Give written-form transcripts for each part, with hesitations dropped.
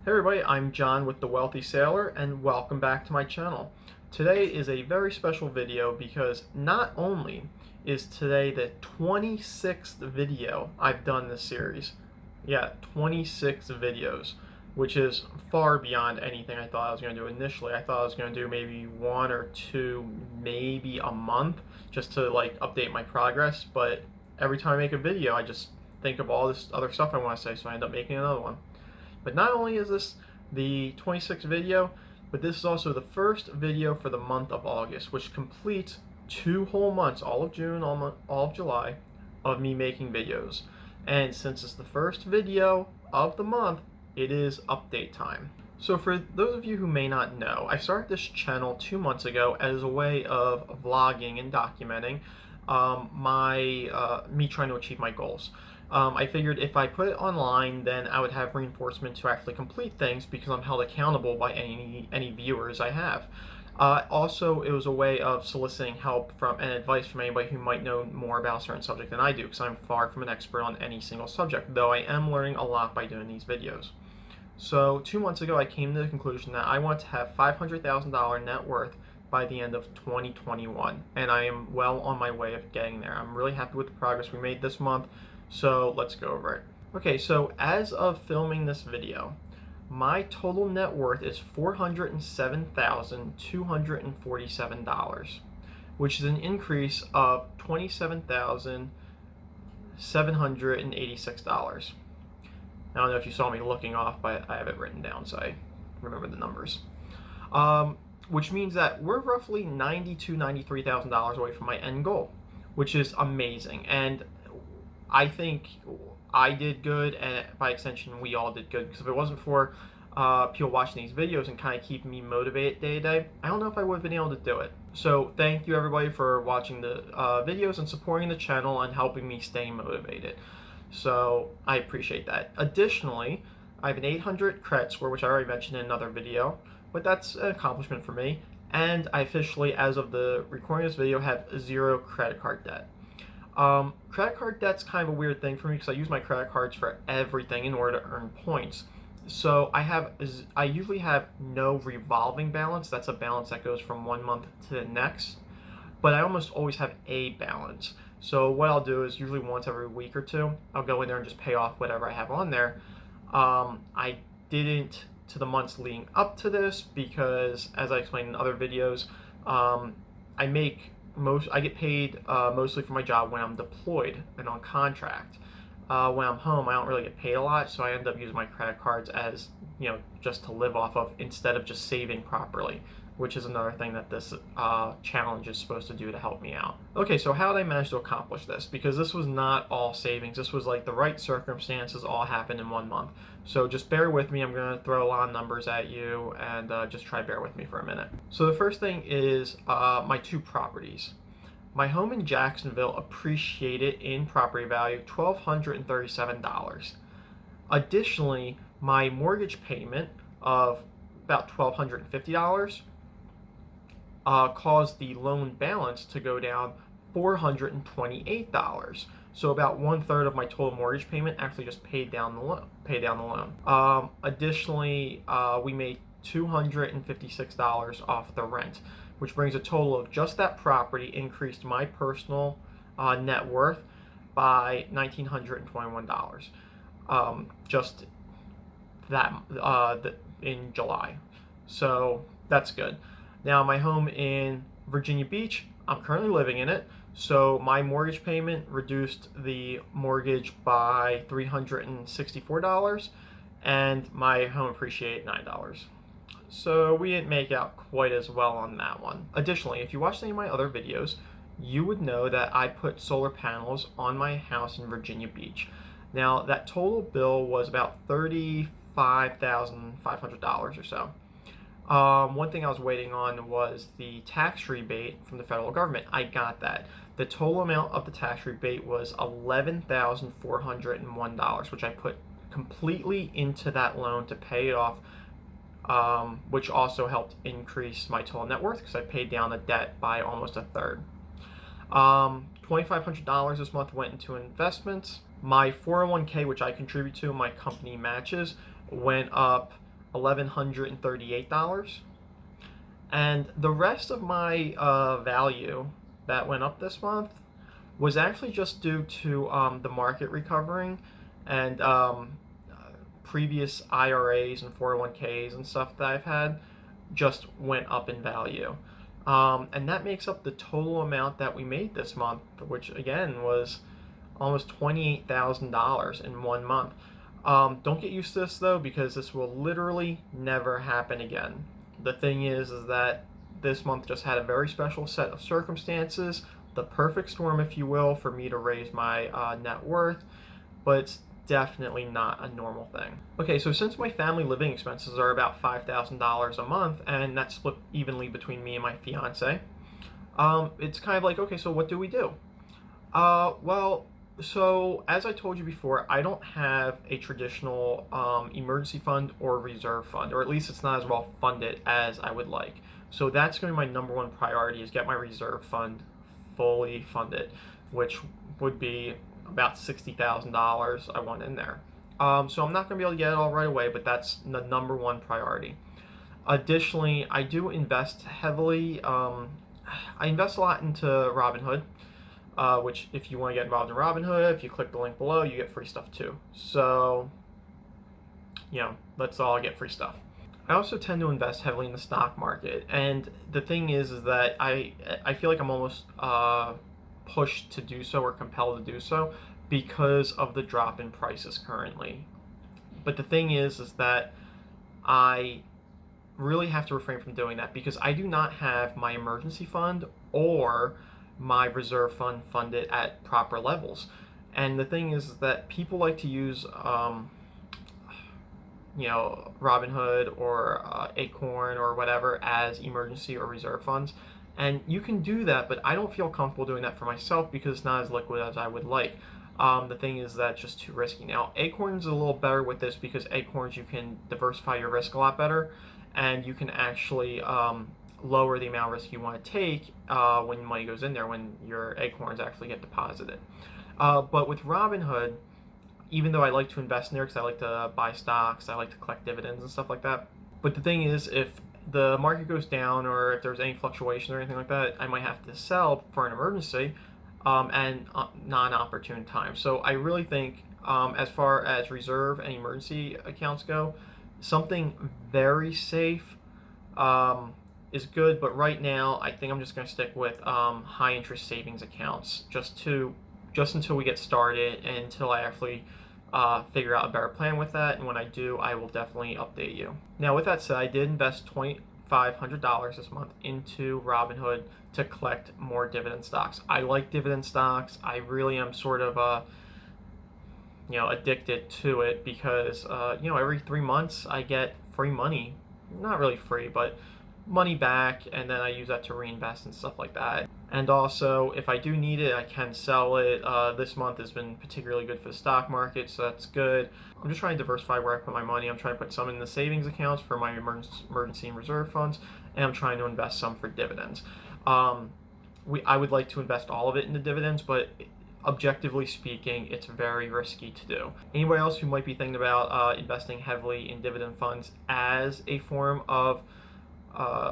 Hey everybody, I'm John with The Wealthy Sailor and welcome back to my channel. Today is a very special video because not only is today the 26th video I've done this series. Yeah, 26 videos, which is far beyond anything I thought I was going to do initially. I thought I was going to do maybe one or two, maybe a month just to update my progress, but every time I make a video I just think of all this other stuff I want to say, so I end up making another one. But not only is this the 26th video, but this is also the first video for the month of August, which completes 2 whole months, all of June, all of July, of me making videos. And since it's the first video of the month, it is update time. So for those of you who may not know, I started this channel 2 months ago as a way of vlogging and documenting me trying to achieve my goals. I figured if I put it online, then I would have reinforcement to actually complete things because I'm held accountable by any viewers I have. Also, it was a way of soliciting help and advice from anybody who might know more about a certain subject than I do, because I'm far from an expert on any single subject, though I am learning a lot by doing these videos. So 2 months ago, I came to the conclusion that I want to have $500,000 net worth by the end of 2021, and I am well on my way of getting there. I'm really happy with the progress we made this month, so let's go over it. Okay, so as of filming this video, my total net worth is $407,247, which is an increase of $27,786. I don't know if you saw me looking off, but I have it written down so I remember the numbers. Which means that we're roughly $92,000, $93,000 away from my end goal, which is amazing. And I think I did good, and by extension, we all did good. Because if it wasn't for people watching these videos and kind of keeping me motivated day to day, I don't know if I would have been able to do it. So thank you everybody for watching the videos and supporting the channel and helping me stay motivated. So I appreciate that. Additionally, I have an 800 credit score, which I already mentioned in another video, but that's an accomplishment for me. And I officially, as of the recording of this video, have 0 credit card debt. Credit card debt's kind of a weird thing for me because I use my credit cards for everything in order to earn points. So I usually have no revolving balance. That's a balance that goes from one month to the next. But I almost always have a balance. So what I'll do is usually once every week or two, I'll go in there and just pay off whatever I have on there. I didn't to the months leading up to this because, as I explained in other videos, I get paid mostly for my job when I'm deployed and on contract. When I'm home, I don't really get paid a lot, so I end up using my credit cards as, just to live off of instead of just saving properly, which is another thing that this challenge is supposed to do to help me out. Okay, so how did I manage to accomplish this? Because this was not all savings. This was like the right circumstances all happened in 1 month. So just bear with me. I'm going to throw a lot of numbers at you and just try to bear with me for a minute. So the first thing is my 2 properties. My home in Jacksonville appreciated in property value $1,237. Additionally, my mortgage payment of about $1,250 caused the loan balance to go down $428. So about 1/3 of my total mortgage payment actually just paid down the loan. Additionally, we made $256 off the rent, which brings a total of just that property increased my personal net worth by $1,921. Just that in July. So that's good. Now my home in Virginia Beach, I'm currently living in it, so my mortgage payment reduced the mortgage by $364 and my home appreciated $9. So we didn't make out quite as well on that one. Additionally, if you watched any of my other videos, you would know that I put solar panels on my house in Virginia Beach. Now that total bill was about $35,500 or so. One thing I was waiting on was the tax rebate from the federal government. I got that. The total amount of the tax rebate was $11,401, which I put completely into that loan to pay it off, which also helped increase my total net worth because I paid down the debt by almost 1/3. $2,500 this month went into investments. My 401k, which I contribute to, my company matches, went up $1,138. And the rest of my value that went up this month was actually just due to the market recovering and previous IRAs and 401ks and stuff that I've had just went up in value. And that makes up the total amount that we made this month, which again was almost $28,000 in 1 month. Don't get used to this though, because this will literally never happen again. The thing is that this month just had a very special set of circumstances, the perfect storm, if you will, for me to raise my net worth, but it's definitely not a normal thing. Okay, so since my family living expenses are about $5,000 a month, and that's split evenly between me and my fiance, it's kind of like, okay, so what do we do? Well, so as I told you before, I don't have a traditional emergency fund or reserve fund, or at least it's not as well funded as I would like. So that's going to be my number one priority, is get my reserve fund fully funded, which would be about $60,000 I want in there. So I'm not going to be able to get it all right away, but that's the number one priority. Additionally, I do invest heavily. I invest a lot into Robinhood, which if you want to get involved in Robinhood, if you click the link below, you get free stuff too. So, let's all get free stuff. I also tend to invest heavily in the stock market, and the thing is that I feel like I'm almost pushed to do so or compelled to do so because of the drop in prices currently. But the thing is that I really have to refrain from doing that because I do not have my emergency fund or my reserve fund funded at proper levels. And the thing is that people like to use Robinhood or Acorn or whatever as emergency or reserve funds. And you can do that, but I don't feel comfortable doing that for myself because it's not as liquid as I would like. The thing is that it's just too risky. Now, Acorns is a little better with this because Acorns, you can diversify your risk a lot better, and you can actually lower the amount of risk you want to take when money goes in there, when your Acorns actually get deposited. But with Robinhood, even though I like to invest in there because I like to buy stocks, I like to collect dividends and stuff like that. But the thing is, if the market goes down or if there's any fluctuation or anything like that, I might have to sell for an emergency and non-opportune time. So I really think as far as reserve and emergency accounts go, something very safe is good. But right now, I think I'm just going to stick with high interest savings accounts just until we get started and until I actually figure out a better plan with that. And when I do, I will definitely update you. Now, with that said, I did invest $2,500 this month into Robinhood to collect more dividend stocks. I like dividend stocks. I really am sort of addicted to it because every 3 months I get free money. Not really free, but money back, and then I use that to reinvest and stuff like that. And also, if I do need it, I can sell it. This month has been particularly good for the stock market, so that's good. I'm just trying to diversify where I put my money. I'm trying to put some in the savings accounts for my emergency and reserve funds, and I'm trying to invest some for dividends. I would like to invest all of it into dividends, but objectively speaking, it's very risky to do. Anybody else who might be thinking about investing heavily in dividend funds as a form of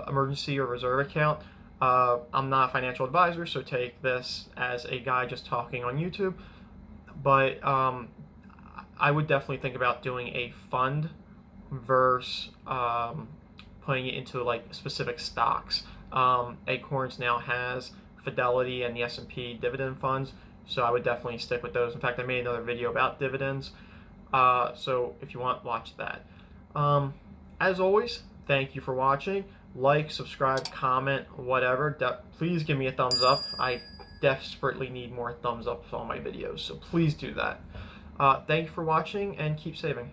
emergency or reserve account, I'm not a financial advisor, so take this as a guy just talking on YouTube. But I would definitely think about doing a fund versus putting it into like specific stocks. Acorns now has Fidelity and the S&P dividend funds, so I would definitely stick with those. In fact, I made another video about dividends, so if you want, watch that. As always, thank you for watching. Like, subscribe, comment, whatever. Please give me a thumbs up. I desperately need more thumbs up on my videos, so please do that. Thank you for watching, and keep saving.